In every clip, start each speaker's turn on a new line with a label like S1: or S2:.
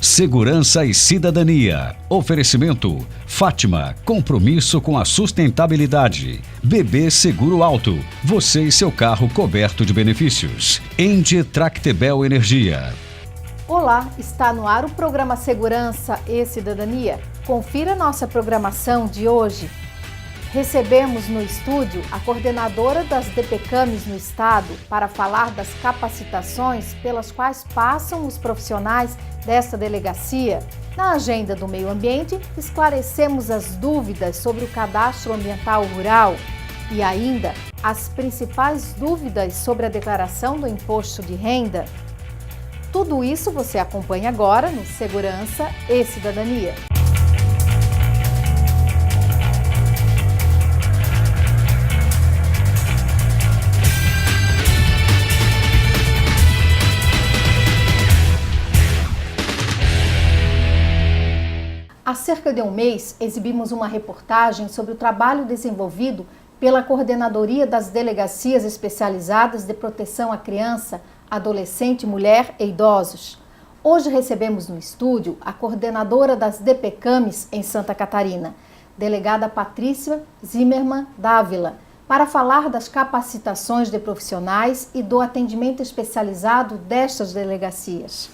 S1: Segurança e Cidadania. Oferecimento: Fátima, compromisso com a sustentabilidade. BB Seguro Alto, você e seu carro coberto de benefícios. Endi Tractebel Energia.
S2: Olá, está no ar o programa Segurança e Cidadania. Confira nossa programação de hoje. Recebemos no estúdio a coordenadora das DPCAMs no estado para falar das capacitações pelas quais passam os profissionais desta delegacia. Na agenda do meio ambiente, esclarecemos as dúvidas sobre o cadastro ambiental rural e ainda as principais dúvidas sobre a declaração do imposto de renda. Tudo isso você acompanha agora no Segurança e Cidadania. Há cerca de um mês, exibimos uma reportagem sobre o trabalho desenvolvido pela Coordenadoria das Delegacias Especializadas de Proteção à Criança, Adolescente, Mulher e Idosos. Hoje recebemos no estúdio a coordenadora das DPCAMs em Santa Catarina, delegada Patrícia Zimmermann Dávila, para falar das capacitações de profissionais e do atendimento especializado destas delegacias.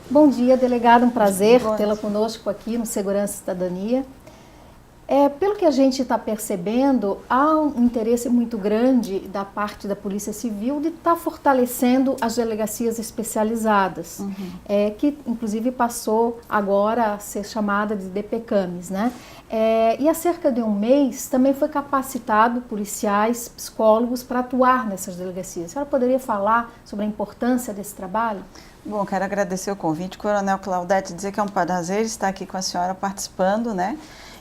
S2: Bom dia, delegada, um prazer tê-la conosco aqui no Segurança e Cidadania. Pelo que a gente está percebendo, há um interesse muito grande da parte da Polícia Civil de estar fortalecendo as delegacias especializadas, que inclusive passou agora a ser chamada de DPCAMs, né? E há cerca de um mês também foi capacitado policiais, psicólogos para atuar nessas delegacias. A senhora poderia falar sobre a importância desse trabalho?
S3: Bom, quero agradecer o convite, Coronel Claudete, dizer que é um prazer estar aqui com a senhora participando, né?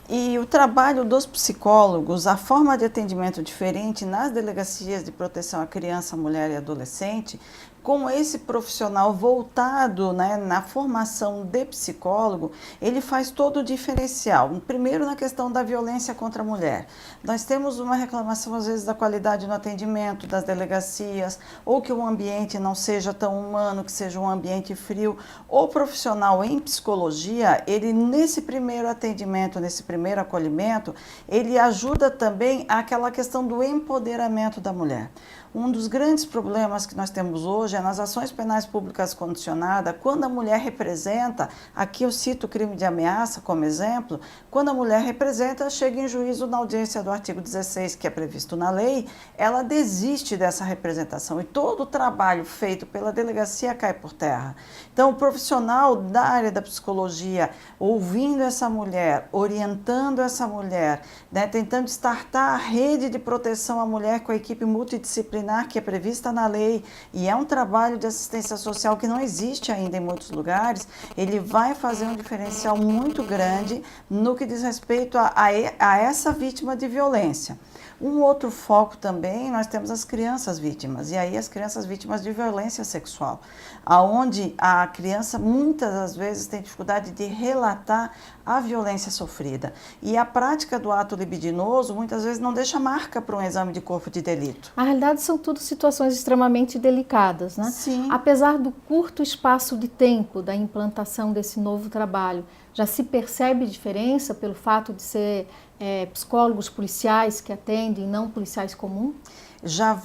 S3: E o trabalho dos psicólogos, a forma de atendimento diferente nas delegacias de proteção à criança, mulher e adolescente, com esse profissional voltado, né, na formação de psicólogo, ele faz todo o diferencial. Primeiro, na questão da violência contra a mulher. Nós temos uma reclamação, às vezes, da qualidade no atendimento das delegacias, ou que o ambiente não seja tão humano, que seja um ambiente frio. O profissional em psicologia, ele nesse primeiro atendimento, nesse primeiro acolhimento, ele ajuda também àquela questão do empoderamento da mulher. Um dos grandes problemas que nós temos hoje é nas ações penais públicas condicionadas, quando a mulher representa, aqui eu cito o crime de ameaça como exemplo, quando a mulher representa, chega em juízo na audiência do artigo 16, que é previsto na lei, ela desiste dessa representação e todo o trabalho feito pela delegacia cai por terra. Então, o profissional da área da psicologia, ouvindo essa mulher, orientando essa mulher, né, tentando startar a rede de proteção à mulher com a equipe multidisciplinar que é prevista na lei e é um trabalho de assistência social que não existe ainda em muitos lugares, ele vai fazer um diferencial muito grande no que diz respeito a essa vítima de violência. Um outro foco também, nós temos as crianças vítimas, e aí as crianças vítimas de violência sexual, aonde a criança muitas das vezes tem dificuldade de relatar a violência sofrida. E a prática do ato libidinoso muitas vezes não deixa marca para um exame de corpo de delito.
S2: Na realidade, são tudo situações extremamente delicadas, né?
S3: Sim.
S2: Apesar do curto espaço de tempo da implantação desse novo trabalho, já se percebe diferença pelo fato de ser psicólogos policiais que atendem, não policiais comuns?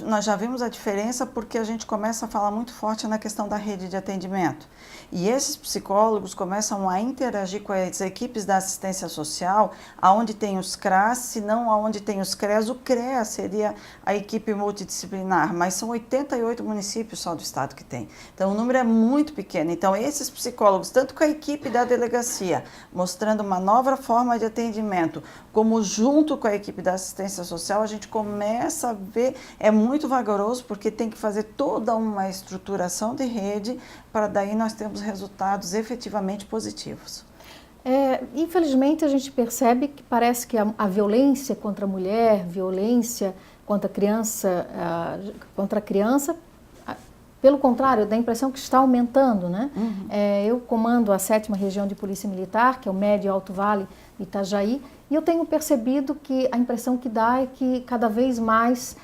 S3: Nós já vimos a diferença porque a gente começa a falar muito forte na questão da rede de atendimento. E esses psicólogos começam a interagir com as equipes da assistência social, aonde tem os CRAS, se não aonde tem os CREAS. O CREA seria a equipe multidisciplinar, mas são 88 municípios só do estado que tem. Então, o número é muito pequeno. Então, esses psicólogos, tanto com a equipe da delegacia, mostrando uma nova forma de atendimento, como junto com a equipe da assistência social, a gente começa a ver. É muito vagaroso porque tem que fazer toda uma estruturação de rede para daí nós termos resultados efetivamente positivos.
S2: Infelizmente a gente percebe que parece que a violência contra a mulher, violência contra a criança, pelo contrário, dá a impressão que está aumentando, né? Eu comando a 7ª Região de Polícia Militar, que é o Médio e Alto Vale de Itajaí, e eu tenho percebido que a impressão que dá é que cada vez mais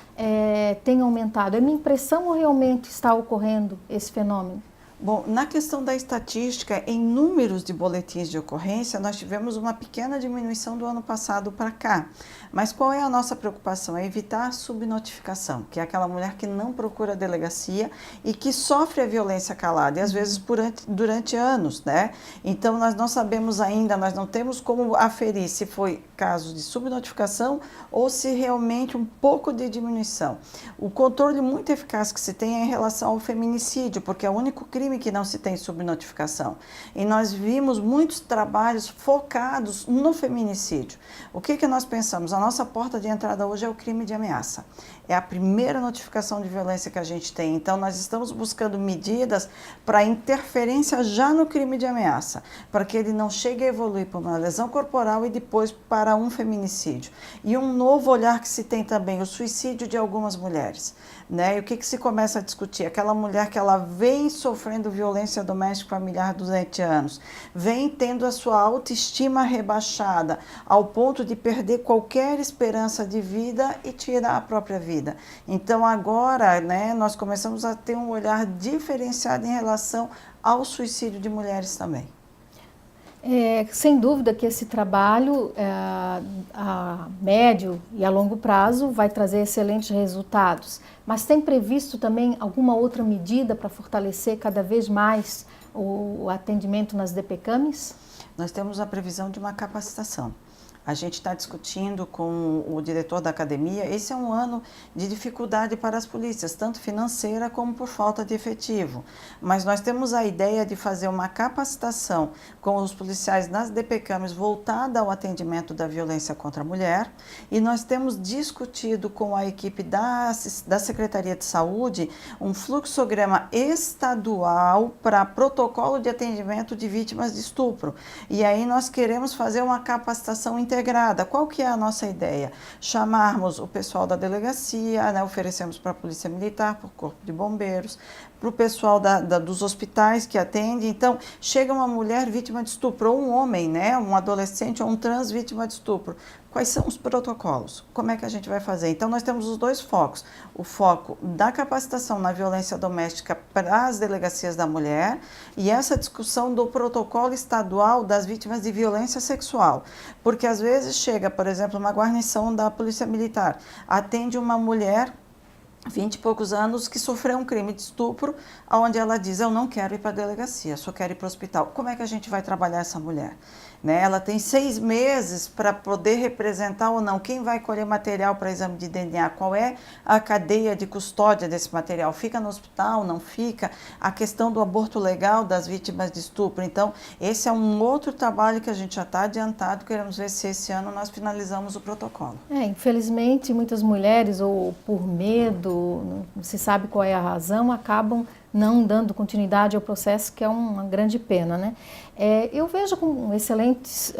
S2: tem aumentado. É minha impressão ou realmente está ocorrendo esse fenômeno?
S3: Bom, na questão da estatística, em números de boletins de ocorrência, nós tivemos uma pequena diminuição do ano passado para cá. Mas qual é a nossa preocupação? É evitar a subnotificação, que é aquela mulher que não procura a delegacia e que sofre a violência calada, e às vezes durante anos, né? Então, nós não sabemos ainda, nós não temos como aferir se foi caso de subnotificação ou se realmente um pouco de diminuição. O controle muito eficaz que se tem é em relação ao feminicídio, porque é o único crime que não se tem subnotificação. E nós vimos muitos trabalhos focados no feminicídio. O que nós pensamos? A nossa porta de entrada hoje é o crime de ameaça. É a primeira notificação de violência que a gente tem. Então, nós estamos buscando medidas para interferência já no crime de ameaça, para que ele não chegue a evoluir para uma lesão corporal e depois para um feminicídio. E um novo olhar que se tem também, o suicídio de algumas mulheres. Né? E o que se começa a discutir? Aquela mulher que ela vem sofrendo violência doméstica familiar durante anos, vem tendo a sua autoestima rebaixada, ao ponto de perder qualquer esperança de vida e tirar a própria vida. Então agora, né, nós começamos a ter um olhar diferenciado em relação ao suicídio de mulheres também.
S2: Sem dúvida que esse trabalho a médio e a longo prazo vai trazer excelentes resultados, mas tem previsto também alguma outra medida para fortalecer cada vez mais o atendimento nas DPCAMs?
S3: Nós temos a previsão de uma capacitação. A gente está discutindo com o diretor da academia, esse é um ano de dificuldade para as polícias, tanto financeira como por falta de efetivo. Mas nós temos a ideia de fazer uma capacitação com os policiais nas DPCAMs voltada ao atendimento da violência contra a mulher, e nós temos discutido com a equipe da Secretaria de Saúde um fluxograma estadual para protocolo de atendimento de vítimas de estupro. E aí nós queremos fazer uma capacitação integrada. Qual que é a nossa ideia? Chamarmos o pessoal da delegacia, né, oferecemos para a Polícia Militar, para o Corpo de Bombeiros, para o pessoal dos hospitais que atende. Então, chega uma mulher vítima de estupro, ou um homem, né, um adolescente ou um trans vítima de estupro. Quais são os protocolos? Como é que a gente vai fazer? Então, nós temos os dois focos. O foco da capacitação na violência doméstica para as delegacias da mulher e essa discussão do protocolo estadual das vítimas de violência sexual. Porque, às vezes, chega, por exemplo, uma guarnição da Polícia Militar, atende uma mulher 20 e poucos anos, que sofreu um crime de estupro, onde ela diz, eu não quero ir para a delegacia, só quero ir para o hospital. Como é que a gente vai trabalhar essa mulher? Né? Ela tem 6 meses para poder representar ou não. Quem vai colher material para exame de DNA? Qual é a cadeia de custódia desse material? Fica no hospital, não fica? A questão do aborto legal das vítimas de estupro. Então, esse é um outro trabalho que a gente já está adiantado. Queremos ver se esse ano nós finalizamos o protocolo.
S2: Infelizmente, muitas mulheres, ou por medo, não se sabe qual é a razão, acabam não dando continuidade ao processo, que é uma grande pena, né? Eu vejo com excelentes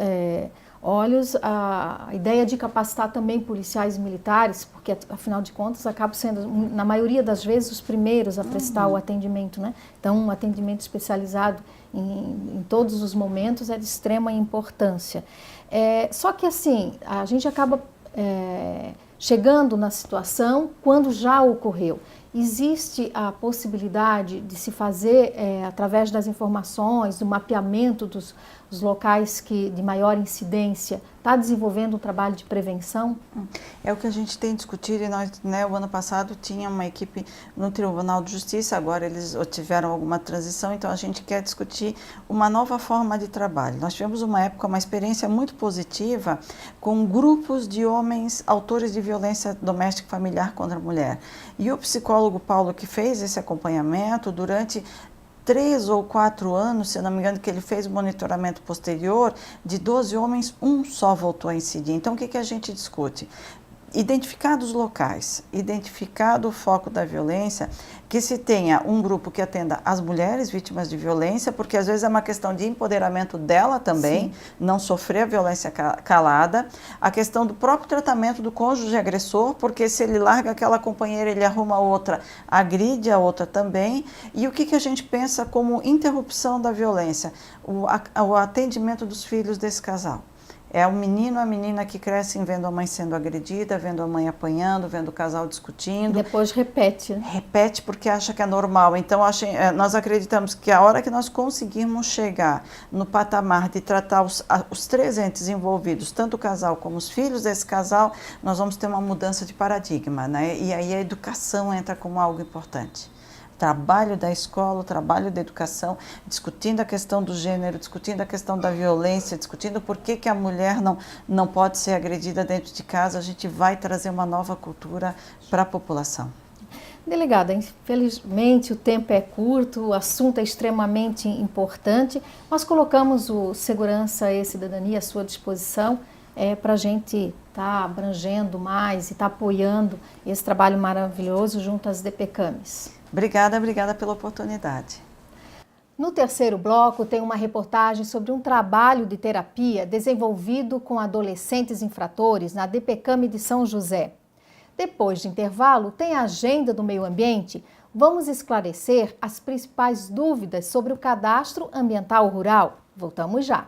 S2: olhos a ideia de capacitar também policiais militares, porque afinal de contas acabam sendo, na maioria das vezes, os primeiros a prestar o atendimento, né? Então, um atendimento especializado em todos os momentos é de extrema importância. Só que assim, a gente acaba chegando na situação quando já ocorreu. Existe a possibilidade de se fazer, através das informações, do mapeamento dos locais de maior incidência, está desenvolvendo um trabalho de prevenção?
S3: É o que a gente tem discutido, e nós, né, o ano passado tinha uma equipe no Tribunal de Justiça, agora eles tiveram alguma transição, então a gente quer discutir uma nova forma de trabalho. Nós tivemos uma época, uma experiência muito positiva com grupos de homens autores de violência doméstica e familiar contra a mulher. E o psicólogo Paulo, que fez esse acompanhamento durante 3 ou 4 anos, se não me engano, que ele fez o monitoramento posterior, de 12 homens, um só voltou a incidir. Então, o que a gente discute? Identificados os locais, identificado o foco da violência, que se tenha um grupo que atenda as mulheres vítimas de violência, porque às vezes é uma questão de empoderamento dela também, sim, não sofrer a violência calada, a questão do próprio tratamento do cônjuge agressor, porque se ele larga aquela companheira, ele arruma outra, agride a outra também, e o que a gente pensa como interrupção da violência? O atendimento dos filhos desse casal. É o menino, a menina que crescem vendo a mãe sendo agredida, vendo a mãe apanhando, vendo o casal discutindo.
S2: Depois repete.
S3: Repete porque acha que é normal. Então, nós acreditamos que a hora que nós conseguirmos chegar no patamar de tratar os três entes envolvidos, tanto o casal como os filhos desse casal, nós vamos ter uma mudança de paradigma, né? E aí a educação entra como algo importante. Trabalho da escola, o trabalho da educação, discutindo a questão do gênero, discutindo a questão da violência, discutindo por que a mulher não pode ser agredida dentro de casa, a gente vai trazer uma nova cultura para a população.
S2: Delegada, infelizmente o tempo é curto, o assunto é extremamente importante, mas colocamos o Segurança e Cidadania à sua disposição para a gente estar abrangendo mais e estar apoiando esse trabalho maravilhoso junto às DPCAMs.
S3: Obrigada pela oportunidade.
S2: No terceiro bloco tem uma reportagem sobre um trabalho de terapia desenvolvido com adolescentes infratores na DPCAM de São José. Depois de intervalo, tem a agenda do meio ambiente. Vamos esclarecer as principais dúvidas sobre o cadastro ambiental rural. Voltamos já.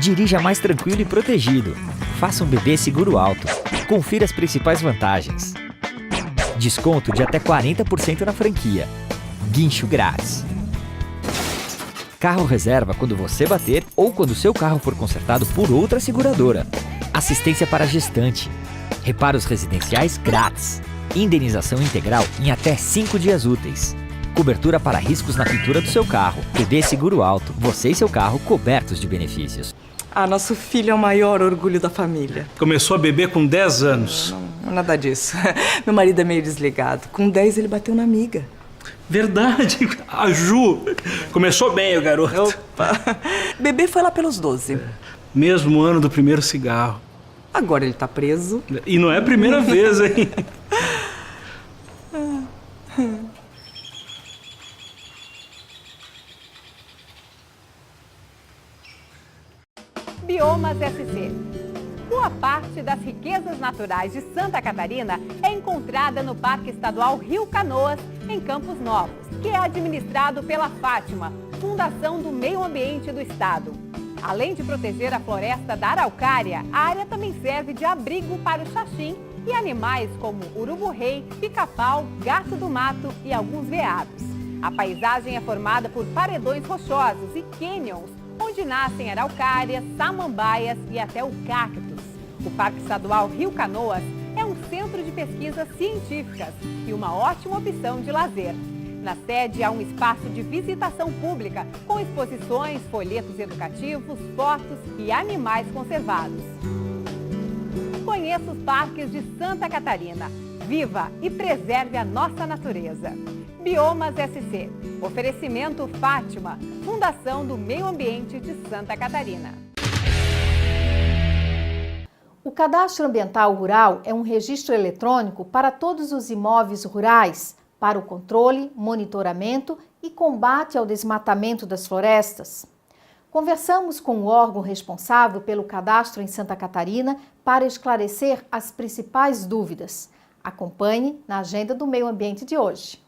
S4: Dirija mais tranquilo e protegido. Faça um bebê seguro alto. Confira as principais vantagens. Desconto de até 40% na franquia. Guincho grátis. Carro reserva quando você bater ou quando seu carro for consertado por outra seguradora. Assistência para gestante. Reparos residenciais grátis. Indenização integral em até 5 dias úteis. Cobertura para riscos na pintura do seu carro. bebê seguro alto. Você e seu carro cobertos de benefícios.
S5: Nosso filho é o maior orgulho da família.
S6: Começou a beber com 10 anos.
S5: Não, nada disso. Meu marido é meio desligado. Com 10 ele bateu na amiga.
S6: Verdade, a Ju. Começou bem o garoto.
S5: Opa. Bebê foi lá pelos 12.
S6: Mesmo ano do primeiro cigarro.
S5: Agora ele tá preso.
S6: E não é a primeira vez, hein?
S7: Biomas SC. Boa parte das riquezas naturais de Santa Catarina é encontrada no Parque Estadual Rio Canoas, em Campos Novos, que é administrado pela Fátima, Fundação do Meio Ambiente do Estado. Além de proteger a floresta da araucária, a área também serve de abrigo para o xaxim e animais como urubu-rei, pica-pau, gato do mato e alguns veados. A paisagem é formada por paredões rochosos e cânions, onde nascem araucárias, samambaias e até o cactus. O Parque Estadual Rio Canoas é um centro de pesquisas científicas e uma ótima opção de lazer. Na sede há um espaço de visitação pública com exposições, folhetos educativos, fotos e animais conservados. Conheça os parques de Santa Catarina. Viva e preserve a nossa natureza. Biomas SC. Oferecimento Fátima, Fundação do Meio Ambiente de Santa Catarina.
S2: O Cadastro Ambiental Rural é um registro eletrônico para todos os imóveis rurais, para o controle, monitoramento e combate ao desmatamento das florestas. Conversamos com o órgão responsável pelo cadastro em Santa Catarina para esclarecer as principais dúvidas. Acompanhe na agenda do meio ambiente de hoje.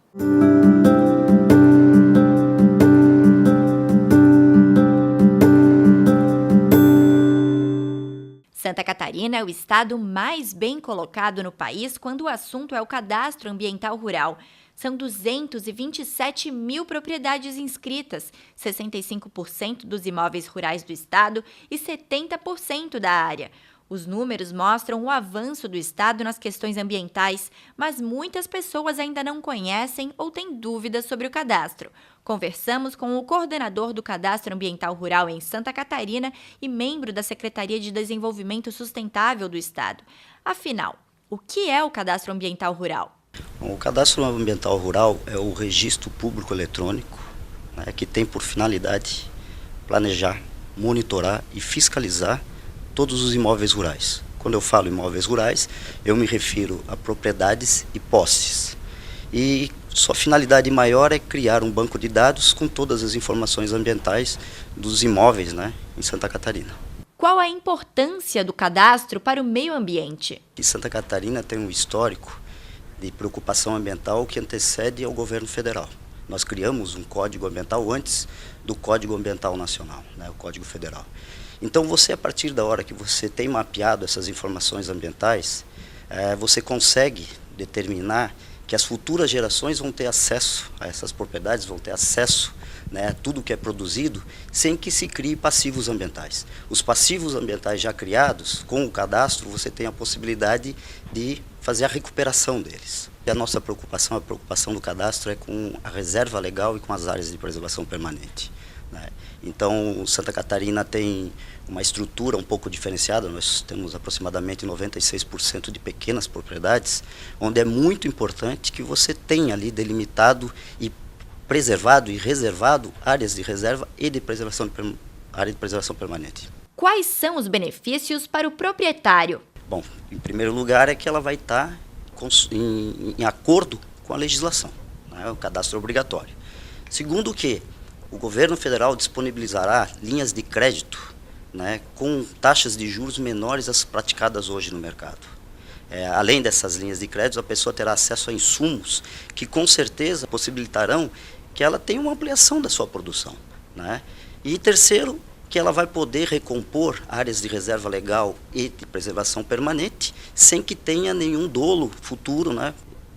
S8: Santa Catarina é o estado mais bem colocado no país quando o assunto é o cadastro ambiental rural. São 227 mil propriedades inscritas, 65% dos imóveis rurais do estado e 70% da área. Os números mostram o avanço do estado nas questões ambientais, mas muitas pessoas ainda não conhecem ou têm dúvidas sobre o cadastro. Conversamos com o coordenador do Cadastro Ambiental Rural em Santa Catarina e membro da Secretaria de Desenvolvimento Sustentável do estado. Afinal, o que é o Cadastro Ambiental Rural?
S9: O Cadastro Ambiental Rural é o registro público eletrônico, né, que tem por finalidade planejar, monitorar e fiscalizar todos os imóveis rurais. Quando eu falo imóveis rurais, eu me refiro a propriedades e posses. E sua finalidade maior é criar um banco de dados com todas as informações ambientais dos imóveis, né, em Santa Catarina.
S8: Qual a importância do cadastro para o meio ambiente?
S9: E Santa Catarina tem um histórico de preocupação ambiental que antecede ao governo federal. Nós criamos um Código Ambiental antes do Código Ambiental Nacional, né, o Código Federal. Então você, a partir da hora que você tem mapeado essas informações ambientais, você consegue determinar que as futuras gerações vão ter acesso a essas propriedades, vão ter acesso, né, a tudo que é produzido, sem que se crie passivos ambientais. Os passivos ambientais já criados, com o cadastro, você tem a possibilidade de fazer a recuperação deles. E a nossa preocupação, a preocupação do cadastro é com a reserva legal e com as áreas de preservação permanente, né? Então, Santa Catarina tem uma estrutura um pouco diferenciada. Nós temos aproximadamente 96% de pequenas propriedades, onde é muito importante que você tenha ali delimitado e preservado e reservado áreas de reserva e de preservação, área de preservação permanente.
S8: Quais são os benefícios para o proprietário?
S9: Bom, em primeiro lugar é que ela vai estar em acordo com a legislação, né? O cadastro é obrigatório. Segundo que o governo federal disponibilizará linhas de crédito, né, com taxas de juros menores às praticadas hoje no mercado. Além dessas linhas de crédito, a pessoa terá acesso a insumos que com certeza possibilitarão que ela tenha uma ampliação da sua produção, né? E terceiro, que ela vai poder recompor áreas de reserva legal e de preservação permanente sem que tenha nenhum dolo futuro, né?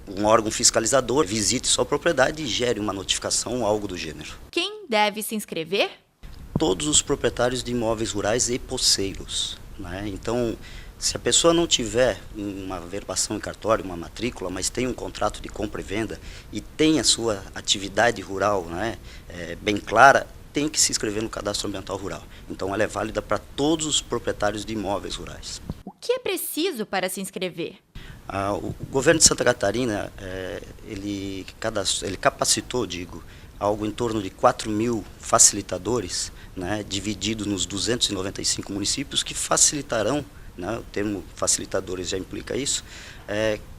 S9: Um órgão fiscalizador visite sua propriedade e gere uma notificação ou algo do gênero.
S8: Quem deve se inscrever?
S9: Todos os proprietários de imóveis rurais e poceiros, né? Então, se a pessoa não tiver uma verbação em cartório, uma matrícula, mas tem um contrato de compra e venda e tem a sua atividade rural, né, bem clara, tem que se inscrever no Cadastro Ambiental Rural. Então, ela é válida para todos os proprietários de imóveis rurais.
S8: O que é preciso para se inscrever?
S9: O governo de Santa Catarina, ele capacitou, algo em torno de 4.000 facilitadores, né, divididos nos 295 municípios, que facilitarão, né, o termo facilitadores já implica isso,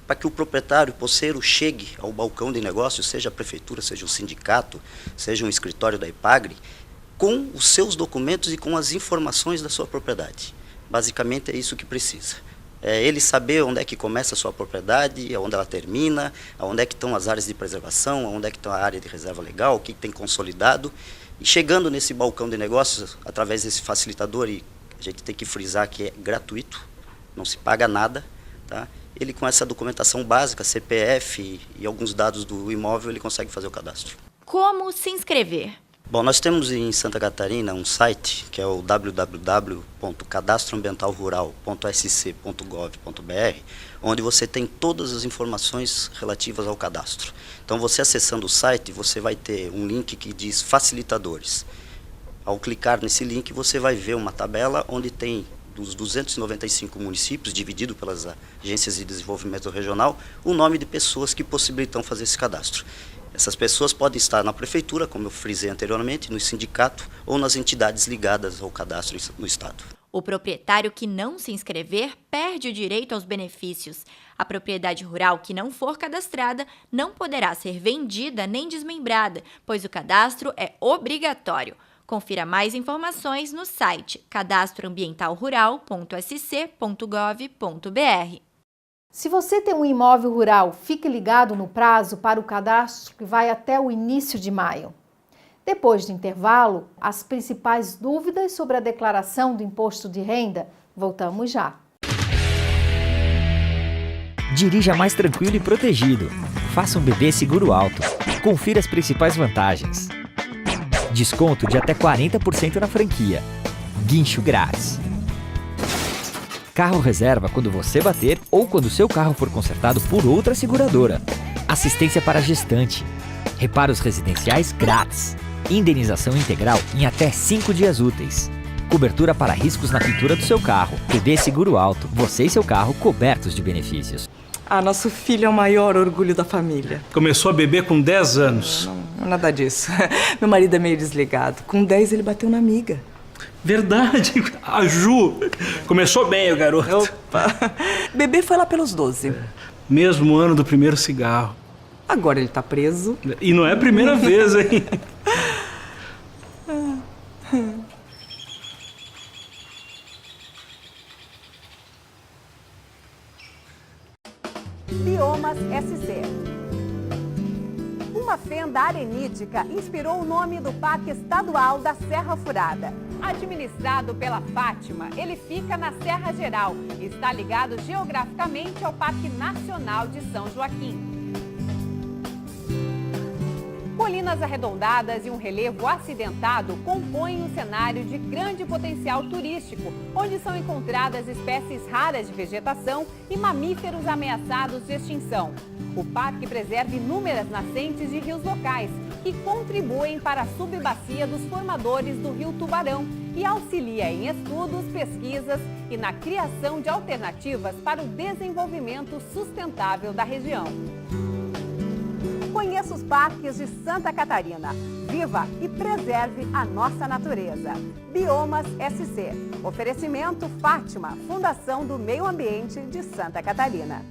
S9: para que o proprietário poceiro chegue ao balcão de negócios, seja a prefeitura, seja o sindicato, seja um escritório da IPAGRE, com os seus documentos e com as informações da sua propriedade. Basicamente é isso que precisa. Ele saber onde é que começa a sua propriedade, onde ela termina, onde é que estão as áreas de preservação, onde é que está a área de reserva legal, o que tem consolidado. E chegando nesse balcão de negócios, através desse facilitador, e a gente tem que frisar que é gratuito, não se paga nada, tá? Ele com essa documentação básica, CPF e alguns dados do imóvel, ele consegue fazer o cadastro.
S8: Como se inscrever?
S9: Bom, nós temos em Santa Catarina um site que é o www.cadastroambientalrural.sc.gov.br, onde você tem todas as informações relativas ao cadastro. Então, você acessando o site, você vai ter um link que diz facilitadores. Ao clicar nesse link, você vai ver uma tabela onde tem dos 295 municípios, dividido pelas agências de desenvolvimento regional, o nome de pessoas que possibilitam fazer esse cadastro. Essas pessoas podem estar na prefeitura, como eu frisei anteriormente, no sindicato ou nas entidades ligadas ao cadastro no estado.
S8: O proprietário que não se inscrever perde o direito aos benefícios. A propriedade rural que não for cadastrada não poderá ser vendida nem desmembrada, pois o cadastro é obrigatório. Confira mais informações no site cadastroambientalrural.sc.gov.br.
S2: Se você tem um imóvel rural, fique ligado no prazo para o cadastro que vai até o início de maio. Depois do intervalo, as principais dúvidas sobre a declaração do imposto de renda. Voltamos já.
S4: Dirija mais tranquilo e protegido. Faça um bebê seguro alto. Confira as principais vantagens. Desconto de até 40% na franquia. Guincho grátis. Carro reserva quando você bater ou quando seu carro for consertado por outra seguradora. Assistência para gestante. Reparos residenciais grátis. Indenização integral em até 5 dias úteis. Cobertura para riscos na pintura do seu carro. bebê seguro alto. Você e seu carro cobertos de benefícios.
S5: Nosso filho é o maior orgulho da família.
S6: Começou a beber com 10 anos.
S5: Não, nada disso. Meu marido é meio desligado. Com 10 ele bateu na amiga.
S6: Verdade, a Ju. Começou bem o garoto.
S5: Opa! Bebê foi lá pelos 12.
S6: Mesmo ano do primeiro cigarro.
S5: Agora ele tá preso.
S6: E não é a primeira vez, hein?
S7: Biomas SC. Uma fenda arenítica inspirou o nome do Parque Estadual da Serra Furada. Administrado pela Fátima, ele fica na Serra Geral e está ligado geograficamente ao Parque Nacional de São Joaquim. Colinas arredondadas e um relevo acidentado compõem um cenário de grande potencial turístico, onde são encontradas espécies raras de vegetação e mamíferos ameaçados de extinção. O parque preserva inúmeras nascentes de rios locais, que contribuem para a subbacia dos formadores do Rio Tubarão e auxilia em estudos, pesquisas e na criação de alternativas para o desenvolvimento sustentável da região. Conheça os parques de Santa Catarina. Viva e preserve a nossa natureza. Biomas SC. Oferecimento Fátima, Fundação do Meio Ambiente de Santa Catarina.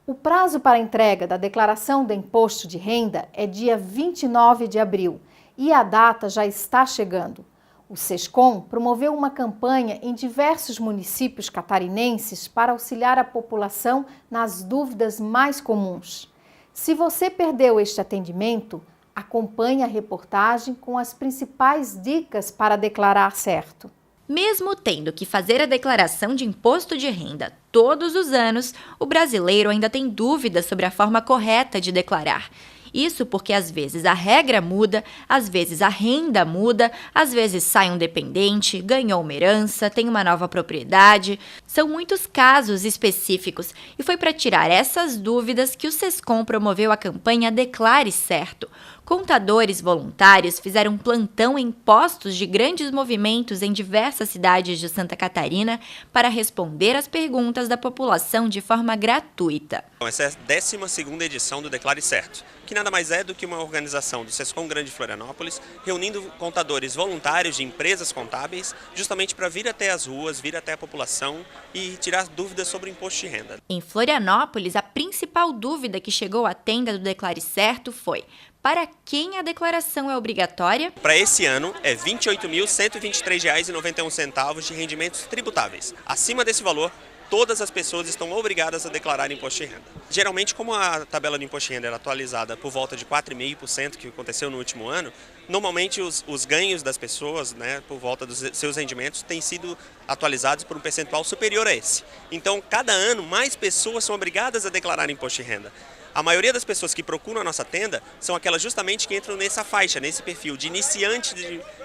S2: O prazo para a entrega da declaração do imposto de renda é dia 29 de abril e a data já está chegando. O SESCOM promoveu uma campanha em diversos municípios catarinenses para auxiliar a população nas dúvidas mais comuns. Se você perdeu este atendimento, acompanhe a reportagem com as principais dicas para declarar certo.
S8: Mesmo tendo que fazer a declaração de imposto de renda todos os anos, o brasileiro ainda tem dúvidas sobre a forma correta de declarar. Isso porque às vezes a regra muda, às vezes a renda muda, às vezes sai um dependente, ganhou uma herança, tem uma nova propriedade. São muitos casos específicos e foi para tirar essas dúvidas que o SESCOM promoveu a campanha Declare Certo. Contadores voluntários fizeram plantão em postos de grandes movimentos em diversas cidades de Santa Catarina para responder às perguntas da população de forma gratuita.
S10: Essa é a 12ª edição do Declare Certo, que nada mais é do que uma organização do SESCOM Grande Florianópolis, reunindo contadores voluntários de empresas contábeis, justamente para vir até as ruas, vir até a população e tirar dúvidas sobre o imposto de renda.
S8: Em Florianópolis, a principal dúvida que chegou à tenda do Declare Certo foi: para quem a declaração é obrigatória?
S10: Para esse ano, é R$ 28.123,91 de rendimentos tributáveis. Acima desse valor, todas as pessoas estão obrigadas a declarar imposto de renda. Geralmente, como a tabela do imposto de renda era atualizada por volta de 4,5%, que aconteceu no último ano, normalmente os ganhos das pessoas, né, por volta dos seus rendimentos, têm sido atualizados por um percentual superior a esse. Então, cada ano, mais pessoas são obrigadas a declarar imposto de renda. A maioria das pessoas que procuram a nossa tenda são aquelas justamente que entram nessa faixa, nesse perfil de iniciante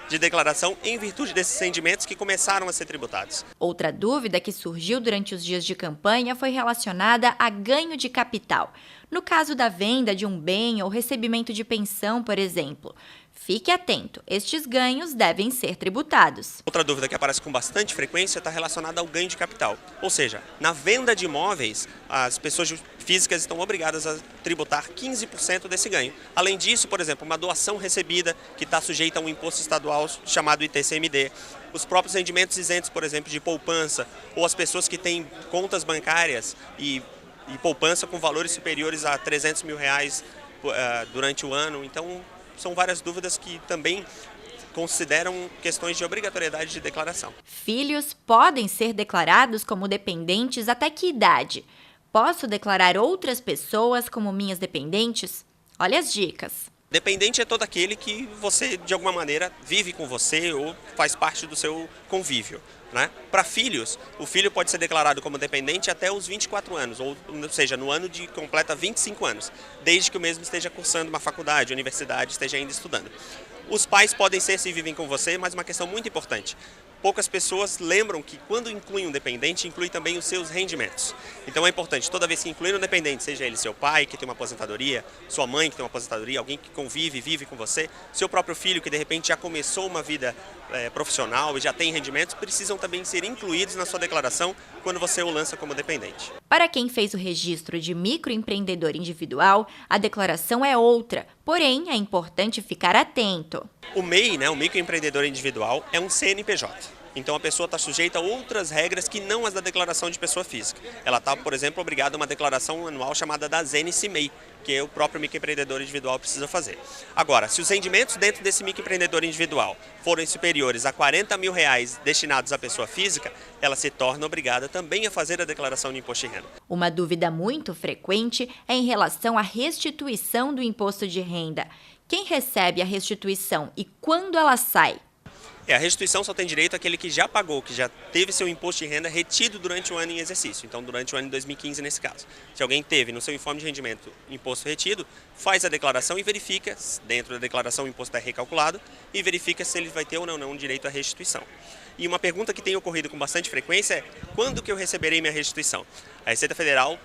S10: de declaração em virtude desses rendimentos que começaram a ser tributados.
S8: Outra dúvida que surgiu durante os dias de campanha foi relacionada a ganho de capital. No caso da venda de um bem ou recebimento de pensão, por exemplo. Fique atento, estes ganhos devem ser tributados.
S10: Outra dúvida que aparece com bastante frequência está relacionada ao ganho de capital. Ou seja, na venda de imóveis, as pessoas físicas estão obrigadas a tributar 15% desse ganho. Além disso, por exemplo, uma doação recebida que está sujeita a um imposto estadual chamado ITCMD. Os próprios rendimentos isentos, por exemplo, de poupança, ou as pessoas que têm contas bancárias e poupança com valores superiores a R$300 mil durante o ano. Então, são várias dúvidas que também consideram questões de obrigatoriedade de declaração.
S8: Filhos podem ser declarados como dependentes até que idade? Posso declarar outras pessoas como minhas dependentes? Olha as dicas.
S10: Dependente é todo aquele que você, de alguma maneira, vive com você ou faz parte do seu convívio. Né? Para filhos, o filho pode ser declarado como dependente até os 24 anos, ou seja, no ano de completa 25 anos, desde que o mesmo esteja cursando uma faculdade, universidade, esteja ainda estudando. Os pais podem ser se vivem com você, mas uma questão muito importante. Poucas pessoas lembram que quando inclui um dependente, inclui também os seus rendimentos. Então é importante, toda vez que incluir um dependente, seja ele seu pai, que tem uma aposentadoria, sua mãe, que tem uma aposentadoria, alguém que convive, vive com você, seu próprio filho, que de repente já começou uma vida profissional e já tem rendimentos, precisam também ser incluídos na sua declaração quando você o lança como dependente.
S8: Para quem fez o registro de microempreendedor individual, a declaração é outra, porém é importante ficar atento.
S10: O MEI, né, o microempreendedor individual, é um CNPJ. Então a pessoa está sujeita a outras regras que não as da declaração de pessoa física. Ela está, por exemplo, obrigada a uma declaração anual chamada da ZNCMEI, que o próprio microempreendedor individual precisa fazer. Agora, se os rendimentos dentro desse microempreendedor individual forem superiores a R$40 mil destinados à pessoa física, ela se torna obrigada também a fazer a declaração de imposto de renda.
S8: Uma dúvida muito frequente é em relação à restituição do imposto de renda. Quem recebe a restituição e quando ela sai?
S10: A restituição só tem direito àquele que já pagou, que já teve seu imposto de renda retido durante o ano em exercício. Então, durante o ano de 2015, nesse caso. Se alguém teve no seu informe de rendimento imposto retido, faz a declaração e verifica, dentro da declaração o imposto é recalculado, e verifica se ele vai ter ou não direito à restituição. E uma pergunta que tem ocorrido com bastante frequência é: quando que eu receberei minha restituição? A Receita Federal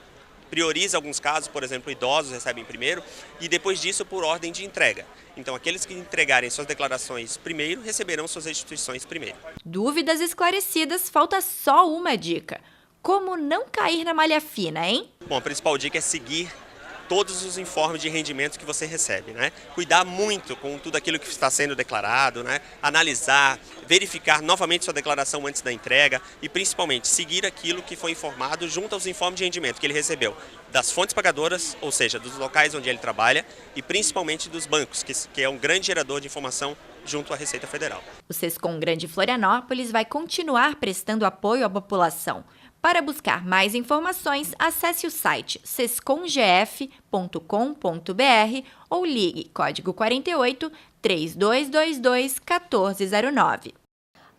S10: prioriza alguns casos, por exemplo, idosos recebem primeiro e depois disso por ordem de entrega. Então, aqueles que entregarem suas declarações primeiro receberão suas restituições primeiro.
S8: Dúvidas esclarecidas, falta só uma dica. Como não cair na malha fina, hein?
S10: Bom, a principal dica é seguir todos os informes de rendimento que você recebe, né? Cuidar muito com tudo aquilo que está sendo declarado, né? Analisar, verificar novamente sua declaração antes da entrega e principalmente seguir aquilo que foi informado junto aos informes de rendimento que ele recebeu das fontes pagadoras, ou seja, dos locais onde ele trabalha e principalmente dos bancos, que é um grande gerador de informação junto à Receita Federal.
S8: O Sescom Grande Florianópolis vai continuar prestando apoio à população. Para buscar mais informações, acesse o site sescomgf.com.br ou ligue código 48 3222 1409.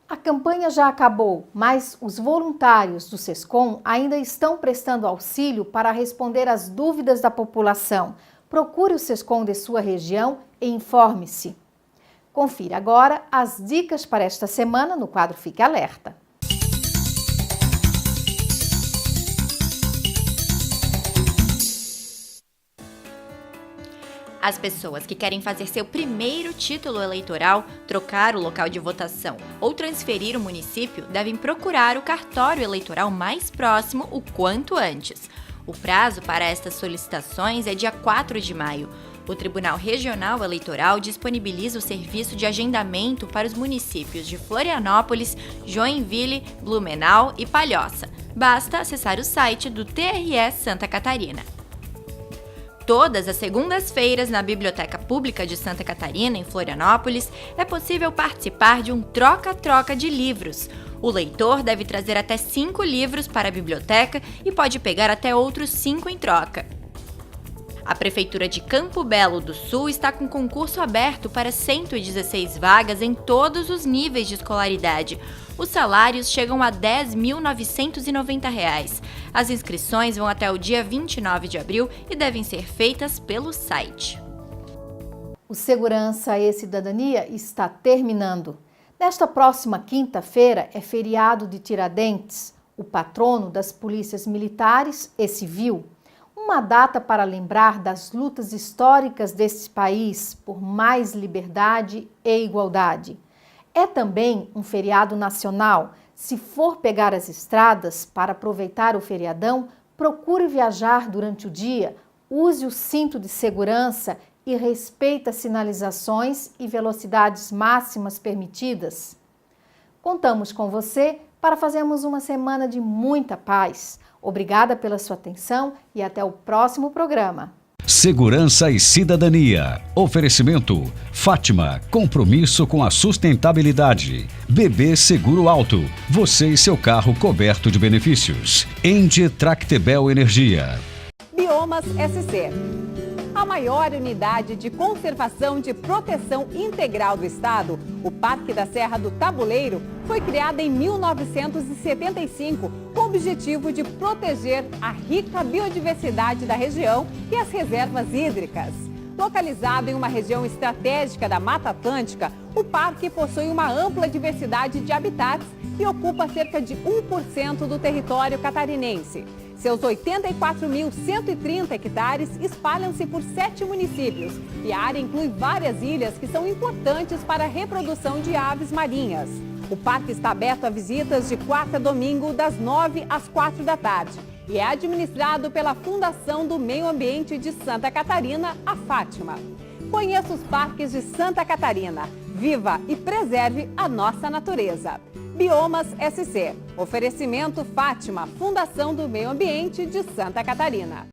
S2: A campanha já acabou, mas os voluntários do Sescom ainda estão prestando auxílio para responder às dúvidas da população. Procure o Sescom de sua região e informe-se. Confira agora as dicas para esta semana no quadro Fique Alerta.
S8: As pessoas que querem fazer seu primeiro título eleitoral, trocar o local de votação ou transferir o município devem procurar o cartório eleitoral mais próximo o quanto antes. O prazo para estas solicitações é dia 4 de maio. O Tribunal Regional Eleitoral disponibiliza o serviço de agendamento para os municípios de Florianópolis, Joinville, Blumenau e Palhoça. Basta acessar o site do TRE Santa Catarina. Todas as segundas-feiras, na Biblioteca Pública de Santa Catarina, em Florianópolis, é possível participar de um troca-troca de livros. O leitor deve trazer até 5 livros para a biblioteca e pode pegar até outros 5 em troca. A Prefeitura de Campo Belo do Sul está com concurso aberto para 116 vagas em todos os níveis de escolaridade. Os salários chegam a R$ 10.990. As inscrições vão até o dia 29 de abril e devem ser feitas pelo site.
S2: O Segurança e Cidadania está terminando. Nesta próxima quinta-feira é feriado de Tiradentes, o patrono das polícias militares e civil. Uma data para lembrar das lutas históricas deste país por mais liberdade e igualdade. É também um feriado nacional. Se for pegar as estradas para aproveitar o feriadão, procure viajar durante o dia, use o cinto de segurança e respeite as sinalizações e velocidades máximas permitidas. Contamos com você para fazermos uma semana de muita paz. Obrigada pela sua atenção e até o próximo programa.
S1: Segurança e Cidadania. Oferecimento: Fátima, compromisso com a sustentabilidade. BB Seguro Alto, você e seu carro coberto de benefícios. Ende Tractebel Energia.
S7: Biomas SC. A maior unidade de conservação de proteção integral do estado, o Parque da Serra do Tabuleiro, foi criada em 1975 com o objetivo de proteger a rica biodiversidade da região e as reservas hídricas. Localizado em uma região estratégica da Mata Atlântica, o parque possui uma ampla diversidade de habitats e ocupa cerca de 1% do território catarinense. Seus 84.130 hectares espalham-se por 7 municípios e a área inclui várias ilhas que são importantes para a reprodução de aves marinhas. O parque está aberto a visitas de quarta a domingo, das 9 às 4 da tarde, e é administrado pela Fundação do Meio Ambiente de Santa Catarina, a Fátima. Conheça os parques de Santa Catarina. Viva e preserve a nossa natureza. Biomas SC. Oferecimento Fátima, Fundação do Meio Ambiente de Santa Catarina.